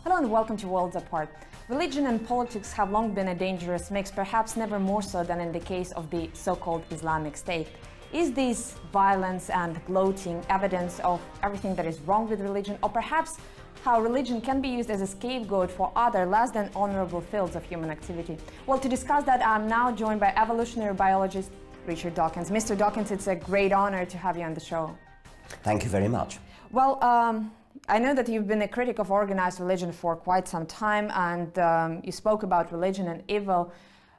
Hello and welcome to Worlds Apart. Religion and politics have long been a dangerous mix, perhaps never more so than in the case of the so-called Islamic State. Is this violence and gloating evidence of everything that is wrong with religion, or perhaps how religion can be used as a scapegoat for other less than honorable fields of human activity? Well, to discuss that, I'm now joined by evolutionary biologist Richard Dawkins. Mr. Dawkins, it's a great honor to have you on the show. Thank you very much. Well, I know that you've been a critic of organized religion for quite some time, and you spoke about religion and evil.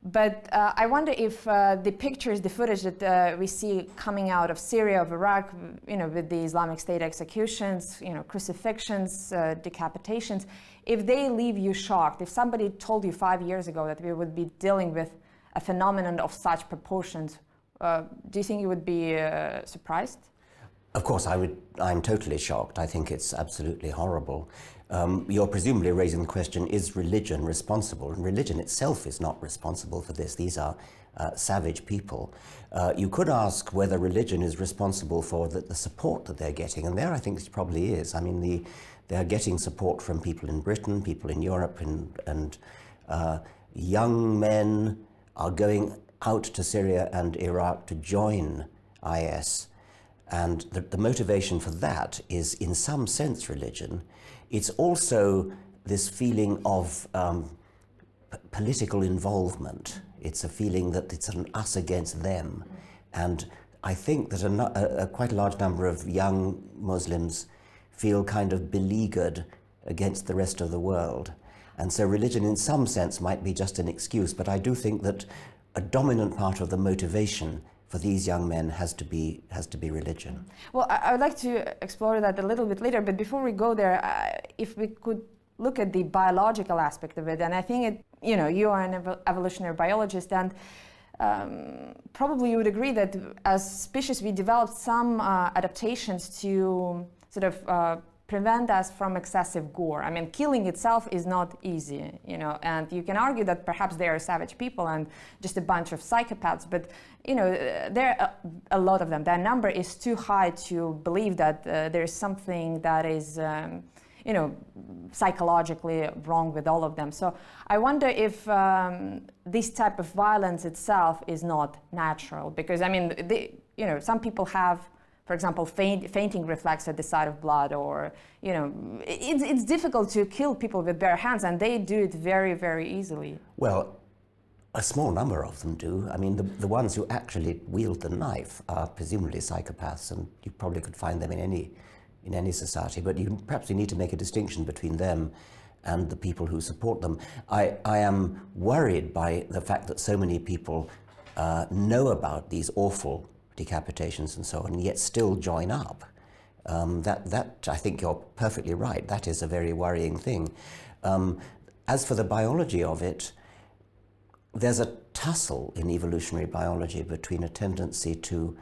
But I wonder if the pictures, the footage that we see coming out of Syria, of Iraq, with the Islamic State executions, crucifixions, decapitations, if they leave you shocked, if somebody told you 5 years ago that we would be dealing with a phenomenon of such proportions, do you think you would be surprised? Of course, I'm totally shocked. I think it's absolutely horrible. You're presumably raising the question, is religion responsible? And religion itself is not responsible for this. These are savage people. You could ask whether religion is responsible for the support that they're getting, and there I think it probably is. I mean, they're getting support from people in Britain, people in Europe, and young men are going out to Syria and Iraq to join IS. And the motivation for that is, in some sense, religion. It's also this feeling of political involvement. It's a feeling that it's an us against them. And I think that quite a large number of young Muslims feel kind of beleaguered against the rest of the world. And so religion, in some sense, might be just an excuse. But I do think that a dominant part of the motivation for these young men has to be religion. Well, I would like to explore that a little bit later, but before we go there, if we could look at the biological aspect of it, and I think you are an evolutionary biologist, and probably you would agree that as species we developed some adaptations to sort of prevent us from excessive gore. I mean, killing itself is not easy, and you can argue that perhaps they are savage people and just a bunch of psychopaths, but there are a lot of them. Their number is too high to believe that there is something that is, psychologically wrong with all of them. So I wonder if this type of violence itself is not natural, because I mean, some people have, for example, fainting reflex at the sight of blood, or it's difficult to kill people with bare hands, and they do it very, very easily. Well, a small number of them do. I mean, the ones who actually wield the knife are presumably psychopaths, and you probably could find them in any society. But perhaps you need to make a distinction between them and the people who support them. I am worried by the fact that so many people know about these awful decapitations and so on, and yet still join up. That I think you're perfectly right. That is a very worrying thing. As for the biology of it, there's a tussle in evolutionary biology between a tendency to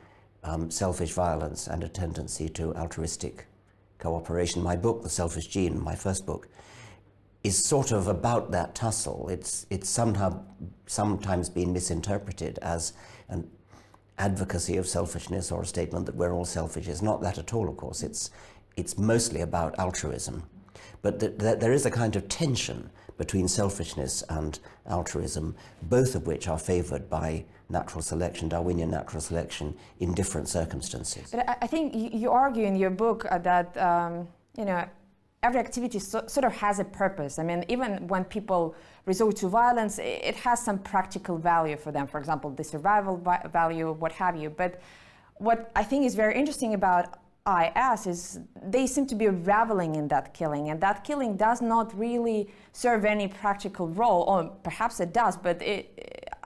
selfish violence and a tendency to altruistic cooperation. My book, The Selfish Gene, my first book, is sort of about that tussle. It's sometimes been misinterpreted as an advocacy of selfishness or a statement that we're all selfish. It's not that at all, of course. It's mostly about altruism. But there is a kind of tension between selfishness and altruism, both of which are favored by natural selection, Darwinian natural selection, in different circumstances. But I think you argue in your book that every activity sort of has a purpose. I mean, even when people resort to violence, it has some practical value for them. For example, the survival value, what have you. But what I think is very interesting about IS is they seem to be reveling in that killing, and that killing does not really serve any practical role, or perhaps it does, but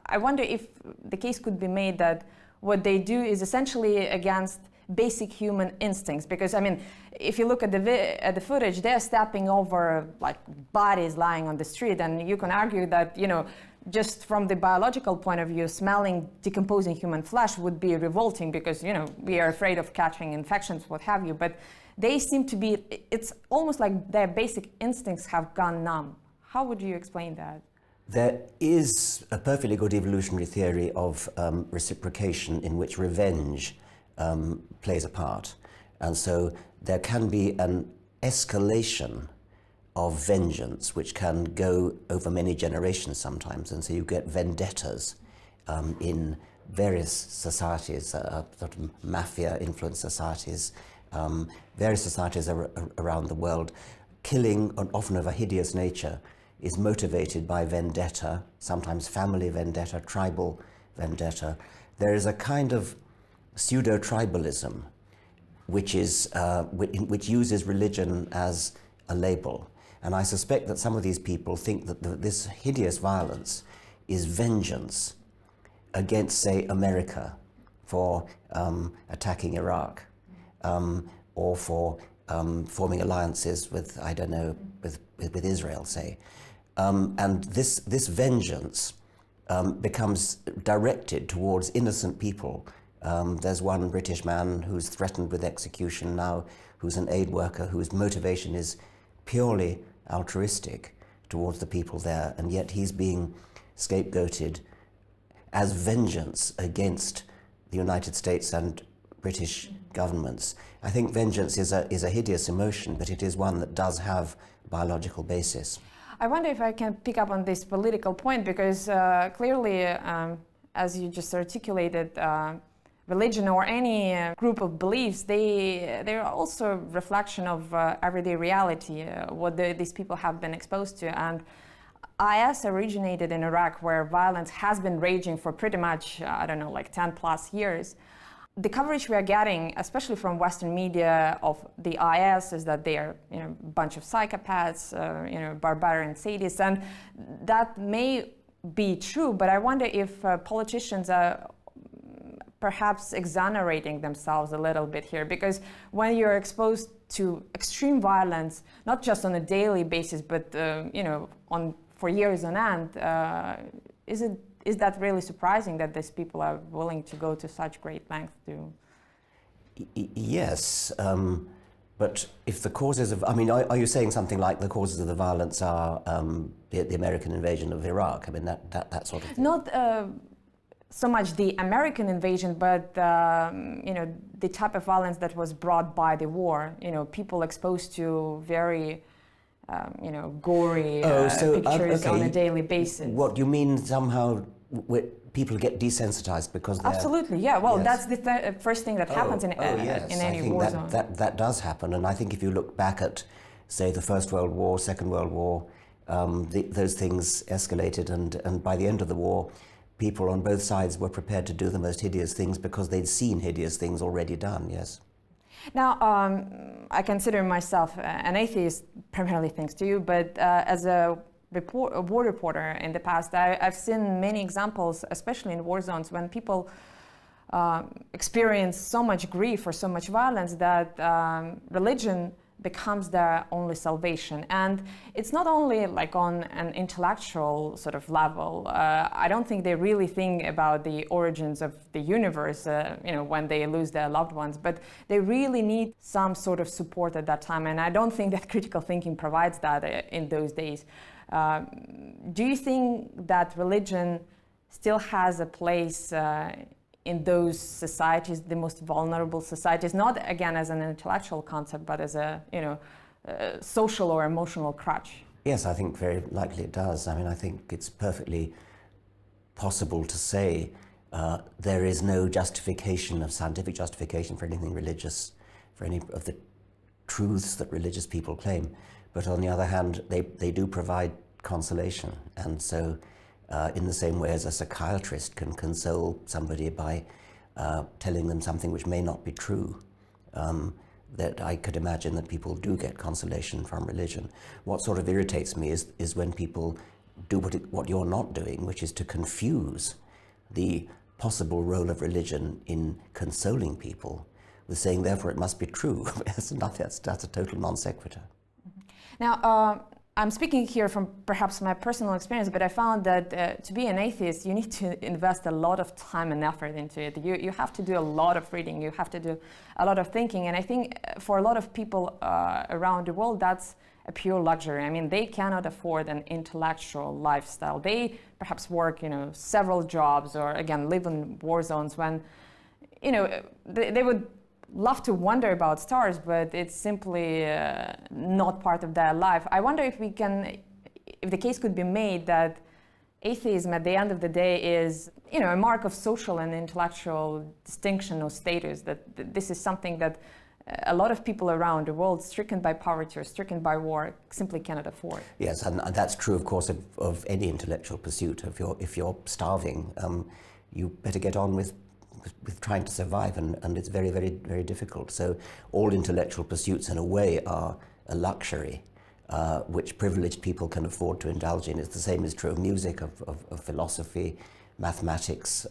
I wonder if the case could be made that what they do is essentially against basic human instincts. Because I mean, if you look at the footage, they're stepping over like bodies lying on the street, and you can argue that just from the biological point of view, smelling decomposing human flesh would be revolting, because we are afraid of catching infections, what have you. But they seem to be, it's almost like their basic instincts have gone numb. How would you explain that? There is a perfectly good evolutionary theory of reciprocation in which revenge plays a part. And so there can be an escalation of vengeance, which can go over many generations sometimes, and so you get vendettas in various societies, sort of mafia-influenced societies, various societies around the world. Killing, often of a hideous nature, is motivated by vendetta, sometimes family vendetta, tribal vendetta. There is a kind of pseudo-tribalism which uses religion as a label. And I suspect that some of these people think that this hideous violence is vengeance against, say, America for attacking Iraq, or for forming alliances with, I don't know, with Israel, say. And this vengeance becomes directed towards innocent people. There's one British man who's threatened with execution now, who's an aid worker, whose motivation is purely altruistic towards the people there, and yet he's being scapegoated as vengeance against the United States and British governments. I think vengeance is a hideous emotion, but it is one that does have biological basis. I wonder if I can pick up on this political point, because clearly, as you just articulated, religion or any group of beliefs, they're also a reflection of everyday reality, what these people have been exposed to. And IS originated in Iraq, where violence has been raging for pretty much, I don't know, like 10 plus years. The coverage we are getting, especially from Western media, of the IS is that they are, a bunch of psychopaths, barbarian sadists, and that may be true. But I wonder if politicians are perhaps exonerating themselves a little bit here, because when you're exposed to extreme violence, not just on a daily basis, but for years on end, is that really surprising that these people are willing to go to such great lengths to? Yes, but if the causes of, are you saying something like the causes of the violence are the American invasion of Iraq? I mean, that sort of thing. Not so much the American invasion, but the type of violence that was brought by the war. People exposed to very gory pictures on a daily basis. What you mean somehow people get desensitized because they're... Absolutely, yeah. Well, yes. That's the first thing that happens in any war zone. That does happen, and I think if you look back at, say, the First World War, Second World War, those things escalated, and by the end of the war, people on both sides were prepared to do the most hideous things because they'd seen hideous things already done, yes. Now, I consider myself an atheist, primarily thanks to you, but as a war reporter in the past, I've seen many examples, especially in war zones, when people experience so much grief or so much violence that religion becomes their only salvation. And it's not only like on an intellectual sort of level. I don't think they really think about the origins of the universe, when they lose their loved ones, but they really need some sort of support at that time. And I don't think that critical thinking provides that in those days. Do you think that religion still has a place in those societies, the most vulnerable societies, not again as an intellectual concept, but as a social or emotional crutch? Yes, I think very likely it does. I think it's perfectly possible to say there is no scientific justification for anything religious, for any of the truths that religious people claim. But on the other hand, they do provide consolation, and so in the same way as a psychiatrist can console somebody by telling them something which may not be true, that I could imagine that people do get consolation from religion. What sort of irritates me is when people do what you're not doing, which is to confuse the possible role of religion in consoling people with saying, therefore, it must be true. That's a total non sequitur. Now, I'm speaking here from perhaps my personal experience, but I found that to be an atheist, you need to invest a lot of time and effort into it. You have to do a lot of reading, you have to do a lot of thinking, and I think for a lot of people around the world, that's a pure luxury. They cannot afford an intellectual lifestyle. They perhaps work, several jobs, or again, live in war zones when, they would love to wonder about stars, but it's simply not part of their life. I wonder if the case could be made that atheism at the end of the day is, a mark of social and intellectual distinction or status, that this is something that a lot of people around the world stricken by poverty or stricken by war simply cannot afford. Yes, and that's true, of course, of any intellectual pursuit. If you're starving, you better get on with trying to survive, and it's very, very, very difficult. So all intellectual pursuits, in a way, are a luxury which privileged people can afford to indulge in. It's the same is true of music, of philosophy, mathematics.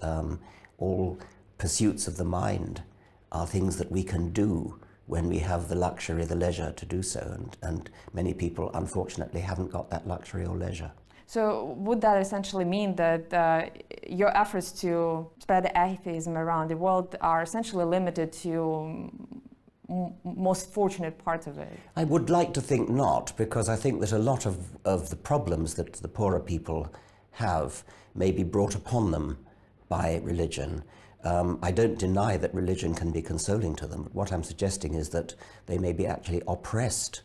All pursuits of the mind are things that we can do when we have the luxury, the leisure to do so. And many people, unfortunately, haven't got that luxury or leisure. So would that essentially mean that your efforts to spread atheism around the world are essentially limited to most fortunate parts of it? I would like to think not, because I think that a lot of the problems that the poorer people have may be brought upon them by religion. I don't deny that religion can be consoling to them. What I'm suggesting is that they may be actually oppressed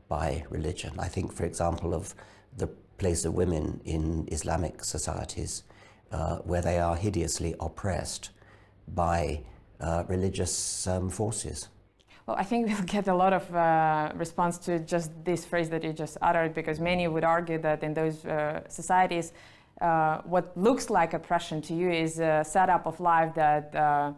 by religion. I think, for example, of the place of women in Islamic societies, where they are hideously oppressed by religious forces. Well, I think we'll get a lot of response to just this phrase that you just uttered, because many would argue that in those societies, what looks like oppression to you is a setup of life that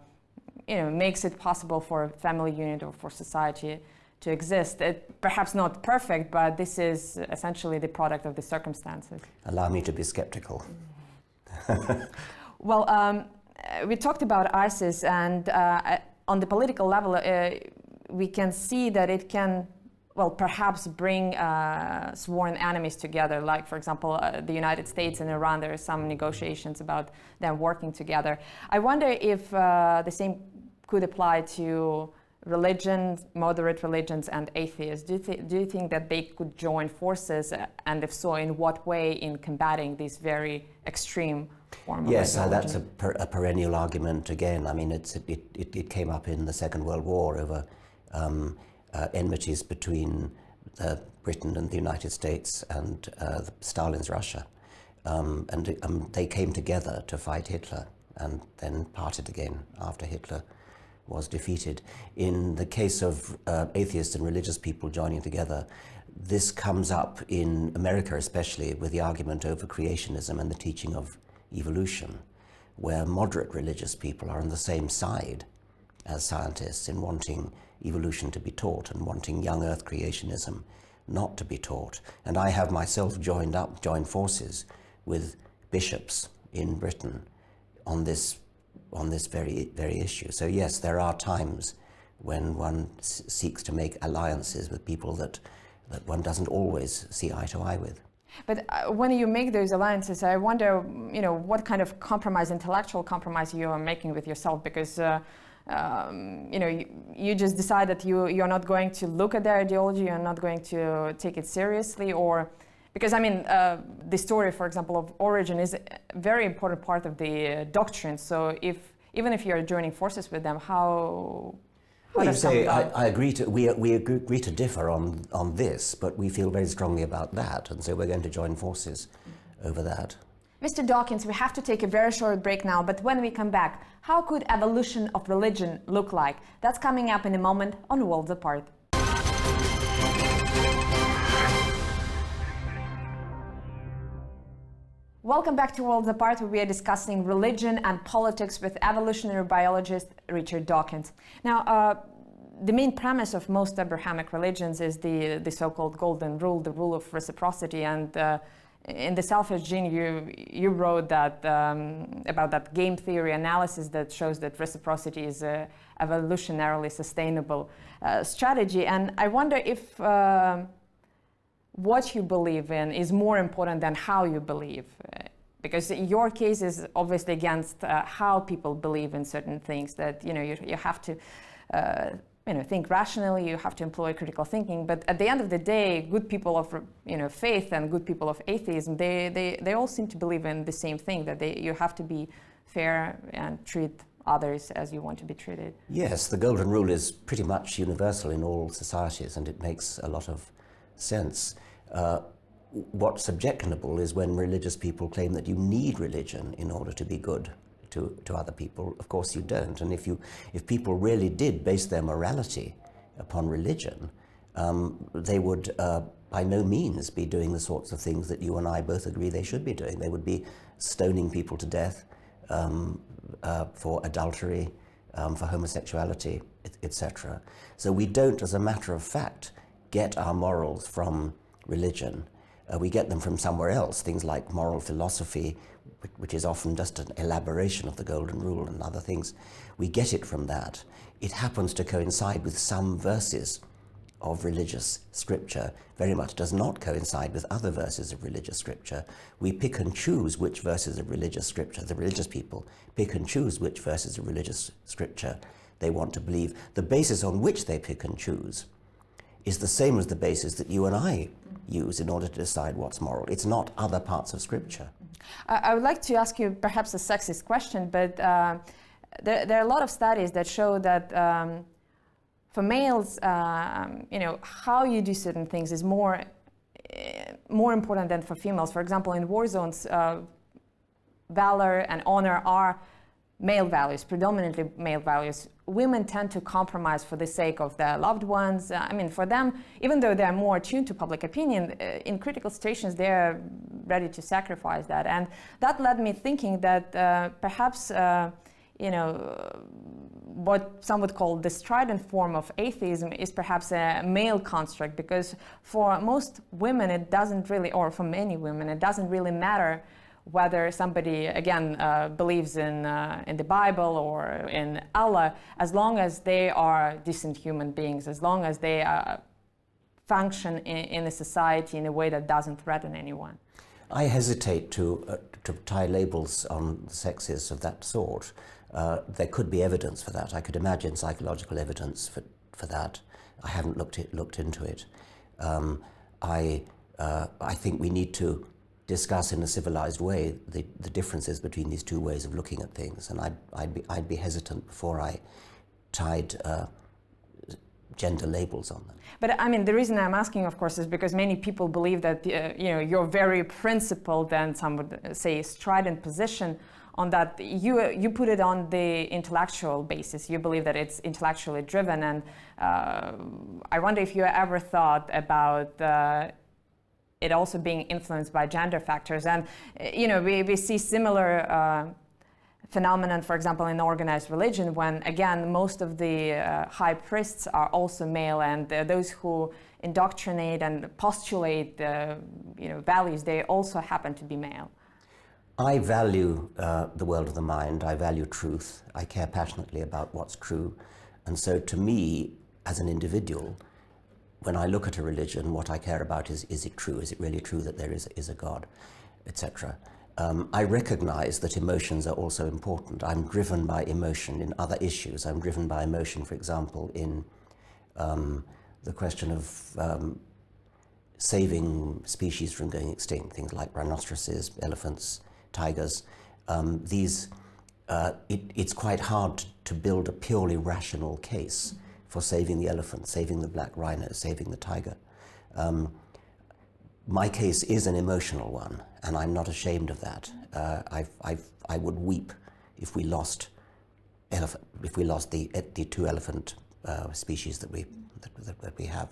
makes it possible for a family unit or for society to exist. Perhaps not perfect, but this is essentially the product of the circumstances. Allow me to be skeptical. Well, we talked about ISIS, and on the political level, we can see that it can, perhaps bring sworn enemies together. Like, for example, the United States and Iran, there are some negotiations about them working together. I wonder if the same could apply to religions, moderate religions, and atheists. Do you think that they could join forces, and if so, in what way, in combating this very extreme form of ideology? That's a perennial argument again. I mean, it came up in the Second World War over enmities between Britain and the United States and Stalin's Russia. And they came together to fight Hitler and then parted again after Hitler was defeated. In the case of atheists and religious people joining together, this comes up in America especially with the argument over creationism and the teaching of evolution, where moderate religious people are on the same side as scientists in wanting evolution to be taught and wanting young earth creationism not to be taught. And I have myself joined forces with bishops in Britain on this very, very issue. So yes, there are times when one seeks to make alliances with people that one doesn't always see eye to eye with. But when you make those alliances, I wonder, what kind of compromise, intellectual compromise you are making with yourself, because you just decide that you're not going to look at their ideology, you're not going to take it seriously, or because the story, for example, of origin is a very important part of the doctrine. So even if you're joining forces with them, how well, you say I agree to we agree to differ on this, but we feel very strongly about that, and so we're going to join forces over that. Mr. Dawkins, we have to take a very short break now, but when we come back, how could evolution of religion look like? That's coming up in a moment on Worlds Apart. Welcome back to Worlds Apart, where we are discussing religion and politics with evolutionary biologist Richard Dawkins. Now, the main premise of most Abrahamic religions is the so-called golden rule, the rule of reciprocity. And in the Selfish Gene, you wrote that about that game theory analysis that shows that reciprocity is a evolutionarily sustainable strategy. And I wonder if what you believe in is more important than how you believe, because your case is obviously against how people believe in certain things, that you have to think rationally, you have to employ critical thinking. But at the end of the day, good people of faith and good people of atheism, they all seem to believe in the same thing, that you have to be fair and treat others as you want to be treated. Yes, the golden rule is pretty much universal in all societies, and it makes a lot of sense. What's objectionable is when religious people claim that you need religion in order to be good to other people. Of course you don't. And if people really did base their morality upon religion, they would by no means be doing the sorts of things that you and I both agree they should be doing. They would be stoning people to death for adultery, for homosexuality, etc. So we don't, as a matter of fact, get our morals from religion. We get them from somewhere else, things like moral philosophy, which is often just an elaboration of the golden rule and other things. We get it from that. It happens to coincide with some verses of religious scripture, very much does not coincide with other verses of religious scripture. We pick and choose which verses of religious scripture, the religious people pick and choose which verses of religious scripture they want to believe. The basis on which they pick and choose is the same as the basis that you and I use in order to decide what's moral. It's not other parts of scripture. I would like to ask you perhaps a sexist question, but there are a lot of studies that show that for males, how you do certain things is more important than for females. For example, in war zones, valor and honor are male values, predominantly male values. Women tend to compromise for the sake of their loved ones. For them, even though they're more attuned to public opinion, in critical situations, they're ready to sacrifice that. And that led me thinking that perhaps, what some would call the strident form of atheism is perhaps a male construct, because for most women, it doesn't really, or for many women, it doesn't really matter whether somebody, again, believes in the Bible or in Allah, as long as they are decent human beings, as long as they function in a society in a way that doesn't threaten anyone. I hesitate to tie labels on sexes of that sort. There could be evidence for that. I could imagine psychological evidence for that. I haven't looked into it. I think we need to discuss in a civilized way the differences between these two ways of looking at things, and I'd be hesitant before I tied gender labels on them. But the reason I'm asking, of course, is because many people believe that you're very principled, and some would say strident position on that. You put it on the intellectual basis. You believe that it's intellectually driven, and I wonder if you ever thought about it also being influenced by gender factors. And we see similar phenomenon, for example, in organized religion, when again most of the high priests are also male, and those who indoctrinate and postulate values, they also happen to be male. I value the world of the mind. I value truth. I care passionately about what's true, and so to me, as an individual, when I look at a religion, what I care about is it true? Is it really true that there is a God, etc.? I recognize that emotions are also important. I'm driven by emotion in other issues. I'm driven by emotion, for example, in the question of saving species from going extinct, things like rhinoceroses, elephants, tigers. It's quite hard to build a purely rational case for saving the elephant, saving the black rhino, saving the tiger. My case is an emotional one, and I'm not ashamed of that. I would weep if we lost the two elephant species that we have.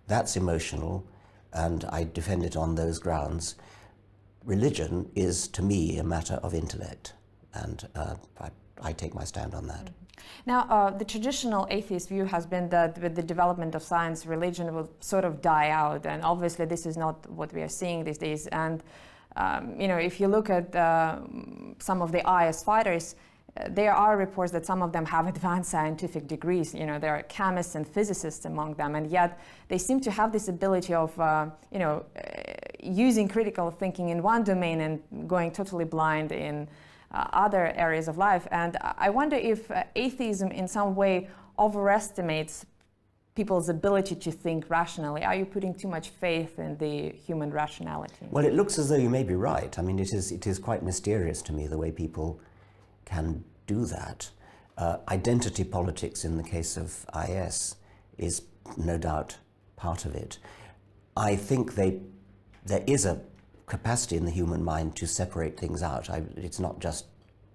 That's emotional, and I defend it on those grounds. Religion is, to me, a matter of intellect, and I take my stand on that. Now, the traditional atheist view has been that with the development of science, religion will sort of die out, and obviously this is not what we are seeing these days. And if you look at some of the IS fighters, there are reports that some of them have advanced scientific degrees. There are chemists and physicists among them, and yet they seem to have this ability of using critical thinking in one domain and going totally blind in other areas of life. And I wonder if atheism in some way overestimates people's ability to think rationally. Are you putting too much faith in the human rationality? Well, it looks as though you may be right. I mean, it is quite mysterious to me the way people can do that. Identity politics in the case of IS is no doubt part of it. I think there is a capacity in the human mind to separate things out. It's not just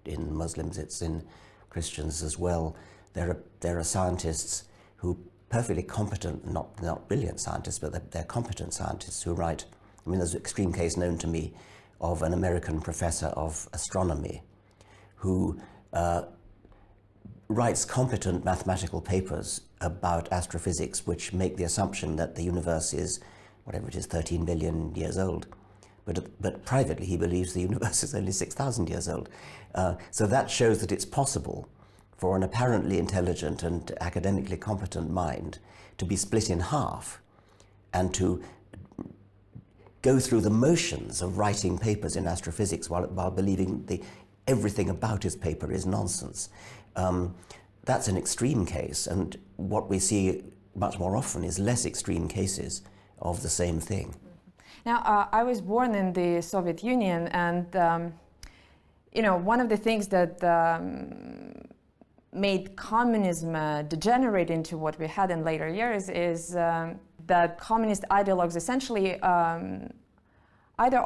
in Muslims, it's in Christians as well. There are scientists who perfectly competent, not brilliant scientists, but they're competent scientists who write. I mean, there's an extreme case known to me of an American professor of astronomy who writes competent mathematical papers about astrophysics which make the assumption that the universe is, whatever it is, 13 billion years old. But privately he believes the universe is only 6,000 years old. So that shows that it's possible for an apparently intelligent and academically competent mind to be split in half and to go through the motions of writing papers in astrophysics while believing everything about his paper is nonsense. That's an extreme case, and what we see much more often is less extreme cases of the same thing. Now, I was born in the Soviet Union, and one of the things that made communism degenerate into what we had in later years is that communist ideologues essentially either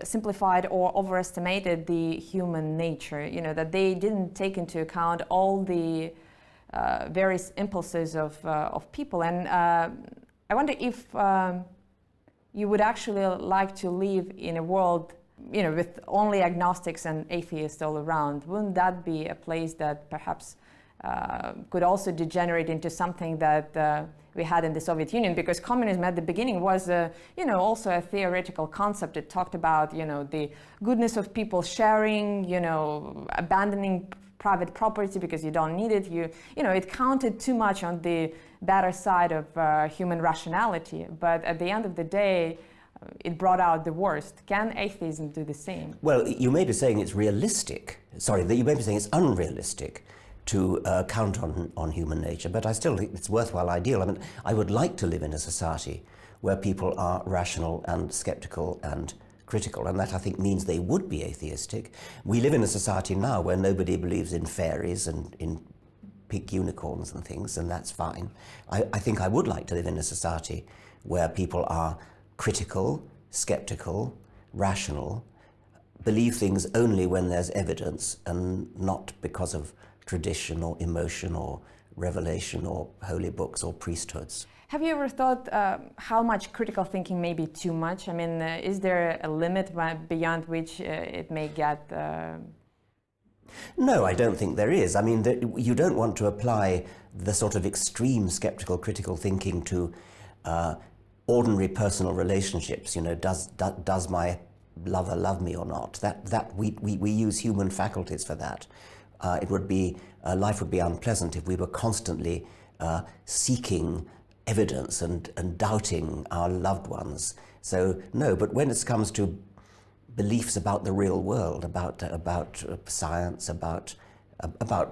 simplified or overestimated the human nature, that they didn't take into account all the various impulses of people. And I wonder if you would actually like to live in a world, with only agnostics and atheists all around. Wouldn't that be a place that perhaps could also degenerate into something that we had in the Soviet Union? Because communism at the beginning was, also a theoretical concept. It talked about, the goodness of people sharing, abandoning private property because you don't need it. It counted too much on the better side of human rationality. But at the end of the day, it brought out the worst. Can atheism do the same? Well, you may be saying it's realistic. You may be saying it's unrealistic to count on human nature, but I still think it's a worthwhile ideal. I mean, I would like to live in a society where people are rational and skeptical and critical, and that I think means they would be atheistic. We live in a society now where nobody believes in fairies and in pink unicorns and things, and that's fine. I think I would like to live in a society where people are critical, skeptical, rational, believe things only when there's evidence and not because of tradition or emotion or revelation or holy books or priesthoods. Have you ever thought how much critical thinking may be too much? I mean, is there a limit beyond which it may get? No, I don't think there is. I mean, you don't want to apply the sort of extreme skeptical, critical thinking to ordinary personal relationships. Does my lover love me or not? That we use human faculties for that. Life would be unpleasant if we were constantly seeking evidence and doubting our loved ones. So no, but when it comes to beliefs about the real world, about science, about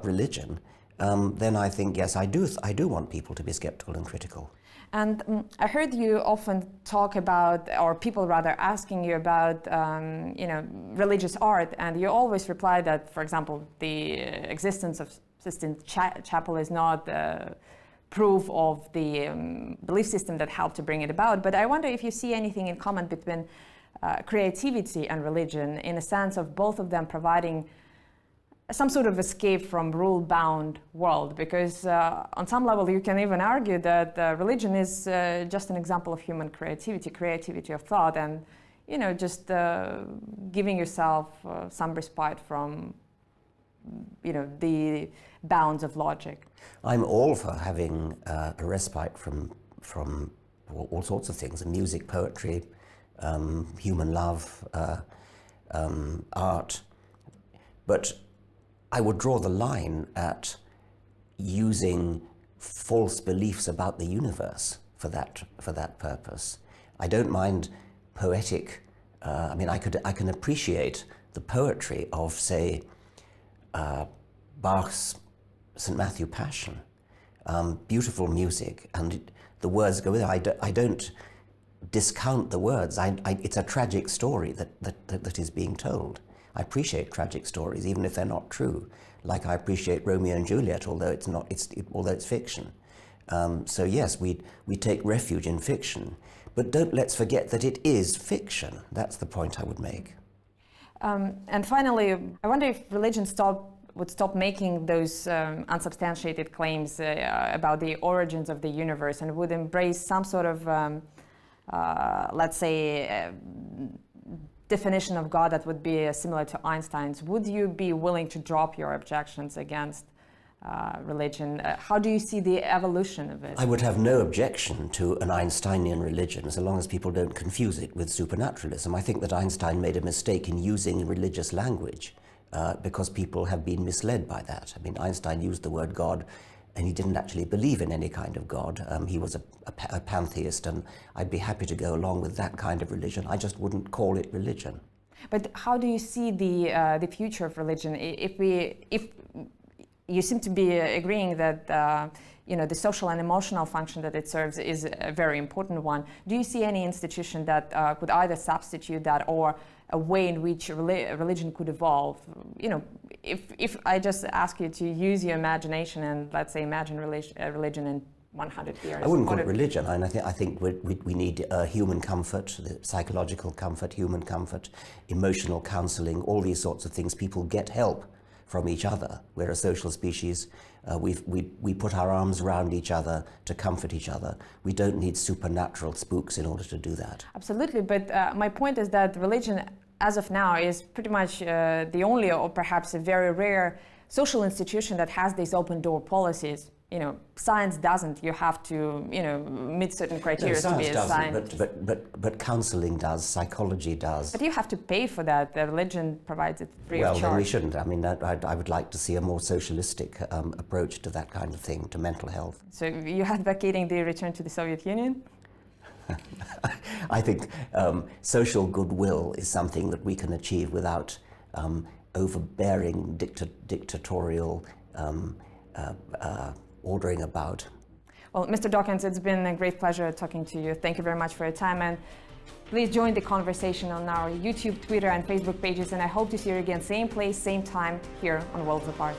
religion, then I think yes, I do want people to be skeptical and critical. And I heard you often talk about, or people rather asking you about, religious art, and you always reply that, for example, the existence of Sistine Chapel is not proof of the belief system that helped to bring it about. But I wonder if you see anything in common between creativity and religion, in a sense of both of them providing some sort of escape from rule-bound world, because on some level you can even argue that religion is just an example of human creativity of thought, and just giving yourself some respite from the bounds of logic. I'm all for having a respite from all sorts of things: music, poetry, human love, art, but I would draw the line at using false beliefs about the universe for that purpose. I don't mind poetic. I can appreciate the poetry of, say, Bach's St. Matthew Passion. Beautiful music, and the words go with it. I don't discount the words. It's a tragic story that is being told. I appreciate tragic stories, even if they're not true. Like I appreciate Romeo and Juliet, although it's fiction. So yes, we take refuge in fiction, but let's forget that it is fiction. That's the point I would make. And finally, I wonder if religion would stop making those unsubstantiated claims about the origins of the universe and would embrace some sort of, let's say, definition of God that would be similar to Einstein's. Would you be willing to drop your objections against religion? How do you see the evolution of it? I would have no objection to an Einsteinian religion, so long as people don't confuse it with supernaturalism. I think that Einstein made a mistake in using religious language because people have been misled by that. I mean, Einstein used the word God, and he didn't actually believe in any kind of God. He was a pantheist, and I'd be happy to go along with that kind of religion. I just wouldn't call it religion. But how do you see the future of religion? If you seem to be agreeing that the social and emotional function that it serves is a very important one. Do you see any institution that could either substitute that or a way in which religion could evolve? If I just ask you to use your imagination and let's say imagine religion in 100 years. I wouldn't call it religion. I think we need human comfort, psychological comfort, human comfort, emotional counseling, all these sorts of things. People get help from each other. We're a social species. We put our arms around each other to comfort each other. We don't need supernatural spooks in order to do that. Absolutely, but my point is that religion, as of now, is pretty much the only, or perhaps a very rare, social institution that has these open door policies. Science doesn't. You have to, meet certain criteria to be a scientist. But counseling does, psychology does. But you have to pay for that. The religion provides it free of charge. Well, then we shouldn't. I mean, I would like to see a more socialistic approach to that kind of thing, to mental health. So you're advocating the return to the Soviet Union? I think social goodwill is something that we can achieve without overbearing dictatorial ordering about. Well, Mr. Dawkins, it's been a great pleasure talking to you. Thank you very much for your time, and please join the conversation on our YouTube, Twitter, and Facebook pages, and I hope to see you again, same place, same time, here on Worlds Apart.